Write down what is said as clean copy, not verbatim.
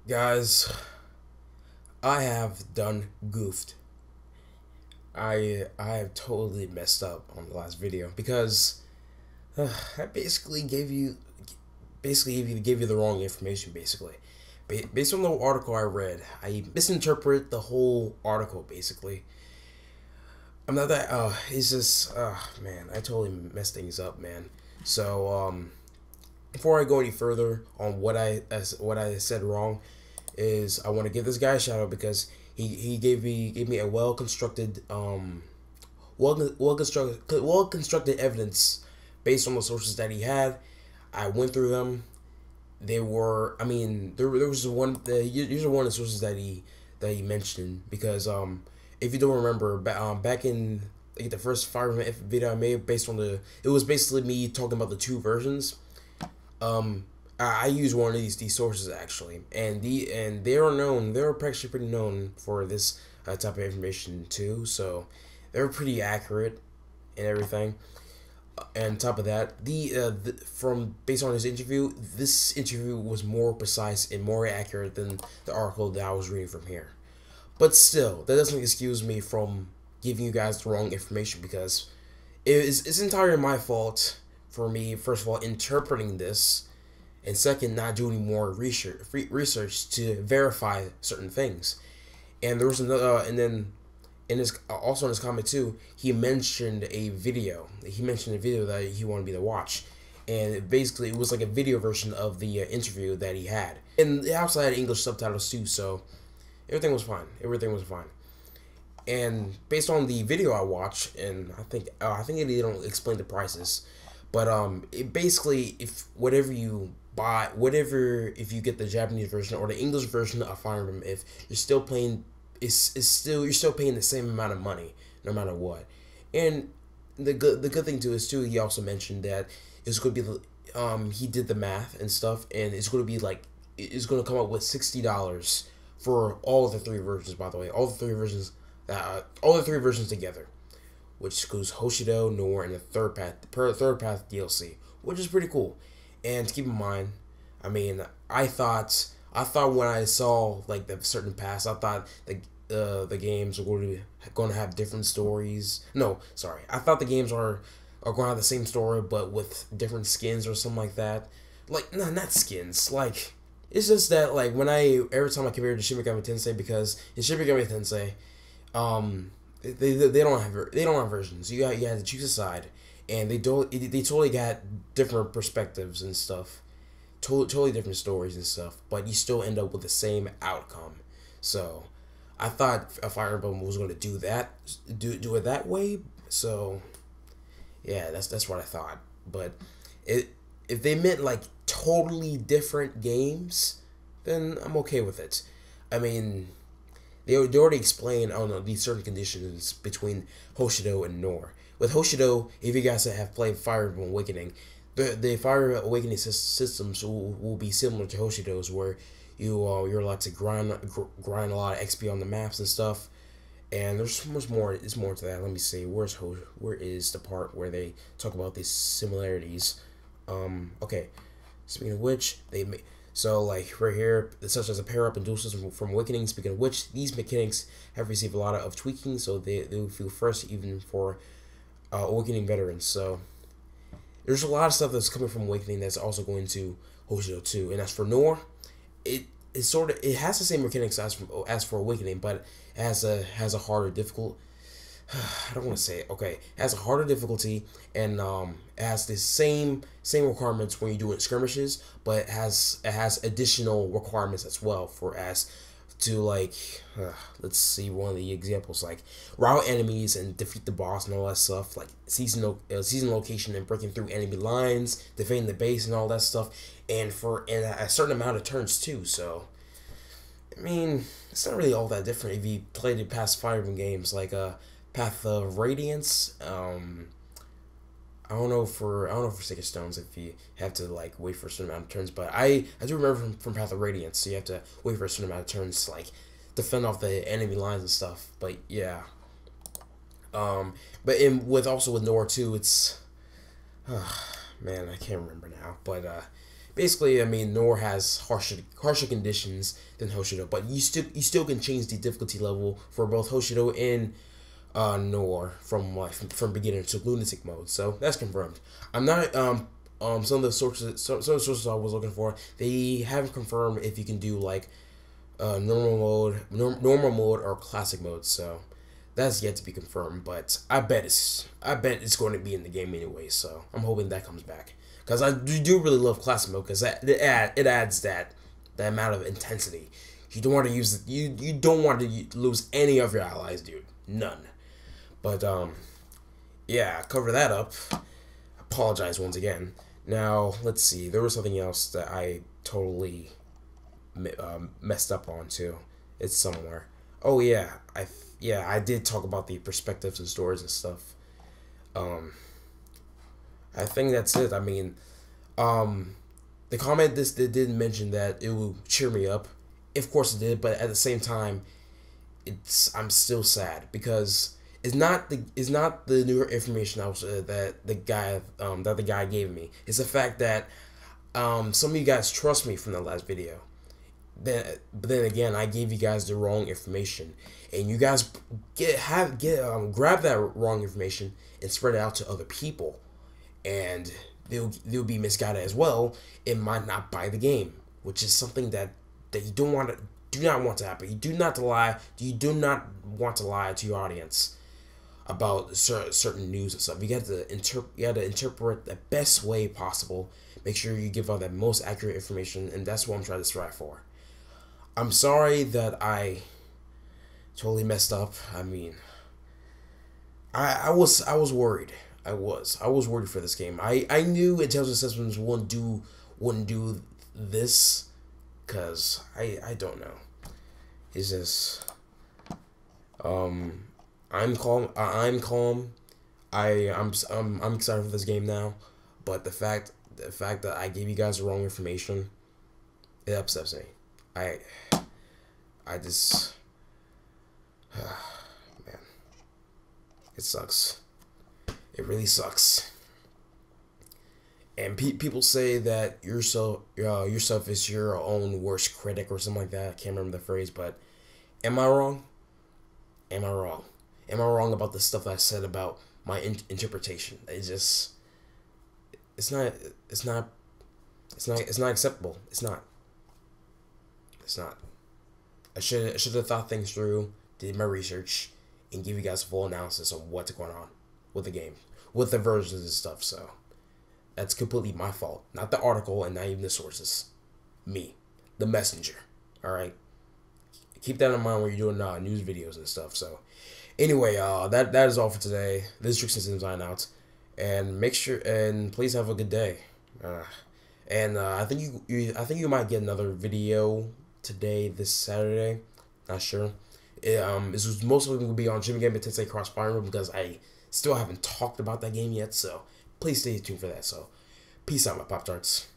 Guys, I have done goofed. I have totally messed up on the last video because I basically gave you the wrong information. Based on the article I read, I misinterpreted the whole article. Basically, I'm not that. It's just man, I totally messed things up, man. So before I go any further on what I said wrong, is I want to give this guy a shout out because he gave me a well constructed evidence based on the sources that he had. I went through them. They were, I mean, there was one. These are one of the sources that he mentioned because if you don't remember, back in like the first Fire Emblem video I made based on it was basically me talking about the two versions. I use one of these sources actually, and they are known. They're actually pretty known for this type of information too. So they're pretty accurate and everything. And on top of that, from based on his interview, this interview was more precise and more accurate than the article that I was reading from here. But still, that doesn't excuse me from giving you guys the wrong information because it's entirely my fault for me, first of all, interpreting this, and second, not doing more research to verify certain things. And there was another, and then in his also in his comment too, he mentioned a video. He mentioned a video that he wanted me to watch, and basically it was like a video version of the interview that he had, and it also had English subtitles too. So everything was fine. Everything was fine. And based on the video I watched, and I think they don't explain the prices, but it basically if you get the Japanese version or the English version of Fire Emblem, if you're still playing, you're still paying the same amount of money no matter what. And the good thing too is he also mentioned that it's going to be he did the math and stuff, and it's going to be like it's going to come up with $60 for all of the three versions. By the way, all the three versions together, which includes Hoshido, Noir, and the third path DLC, which is pretty cool. And keep in mind, I mean, I thought when I saw like the certain paths, I thought the games are going to have different stories. No, sorry, I thought the games are going to have the same story but with different skins or something like that. Like, no, not skins. Like, it's just that like every time I compare it to Shin Megami Tensei, because in Shin Megami Tensei, they don't have versions. You have to choose a side, and they totally got different perspectives and stuff, totally different stories and stuff. But you still end up with the same outcome. So I thought a Fire Emblem was going to do it that way. So yeah, that's what I thought. But if they meant like totally different games, then I'm okay with it. I mean, they already explained, I don't know, these certain conditions between Hoshido and Nor. With Hoshido, if you guys have played Fire Emblem Awakening, the Fire Awakening systems will be similar to Hoshido's, where you're allowed to grind a lot of XP on the maps and stuff. And there's much more. It's more to that. Let me see. Where is the part where they talk about these similarities? Okay. Speaking of which, so like right here, such as a pair up and dual system from Awakening. Speaking of which, these mechanics have received a lot of tweaking, so they will feel fresh even for Awakening veterans. So there's a lot of stuff that's coming from Awakening that's also going to Hoshido 2. And as for Nor, it has the same mechanics as for Awakening, but it has a harder difficult. I don't want to say it. Okay, it has a harder difficulty, and it has the same requirements when you do it skirmishes, but it has additional requirements as well for as to like let's see one of the examples, like rout enemies and defeat the boss and all that stuff, like season location and breaking through enemy lines, defending the base and all that stuff, and a certain amount of turns too. So I mean, it's not really all that different if you played the past Fire Emblem games like Path of Radiance. I don't know for Sacred Stones if you have to like wait for a certain amount of turns, but I do remember from Path of Radiance, so you have to wait for a certain amount of turns to like defend off the enemy lines and stuff. But yeah, but with Nora too, it's man, I can't remember now, but basically, I mean, Nor has harsher conditions than Hoshido, but you still can change the difficulty level for both Hoshido and Nor from beginner to lunatic mode. So that's confirmed. I'm not some of the sources I was looking for, they haven't confirmed if you can do like normal mode or classic mode. So that's yet to be confirmed, but I bet it's going to be in the game anyway. So I'm hoping that comes back, because I do really love classic mode, because it adds that amount of intensity. You don't want to use you don't want to lose any of your allies, dude. None. But yeah, cover that up. Apologize once again. Now let's see. There was something else that I totally messed up on too. It's somewhere. Oh yeah, I did talk about the perspectives and stories and stuff. I think that's it. I mean, the comment they did mention that it will cheer me up. Of course it did, but at the same time, I'm still sad, because it's not the newer information that the guy gave me. It's the fact that some of you guys trust me from the last video. But then again, I gave you guys the wrong information, and you guys grab that wrong information and spread it out to other people, and they'll be misguided as well. It might not buy the game, which is something that you do not want to happen. You do not want to lie to your audience about certain news and stuff. You got to interpret the best way possible. Make sure you give out the most accurate information, and that's what I'm trying to strive for. I'm sorry that I totally messed up. I mean, I was worried. I was worried for this game. I knew Intelligent Systems wouldn't do this, because I don't know. It's just I'm calm. I'm excited for this game now, but the fact that I gave you guys the wrong information, it upsets me. I just man, it sucks. It really sucks. And people say that yourself is your own worst critic or something like that. I can't remember the phrase, but am I wrong? Am I wrong? Am I wrong about the stuff I said about my interpretation? It's not acceptable. It's not. I should have thought things through, did my research, and give you guys a full analysis on what's going on with the game, with the versions and stuff. So that's completely my fault, not the article and not even the sources. Me, the messenger. All right. Keep that in mind when you're doing news videos and stuff. So anyway, that is all for today. This is Trickson signing out, and please have a good day. I think you might get another video today, this Saturday. Not sure. This was mostly going to be on Jimmy Game Tensei Cross Fire Room, because I still haven't talked about that game yet. So please stay tuned for that. So peace out, my Pop-Tarts.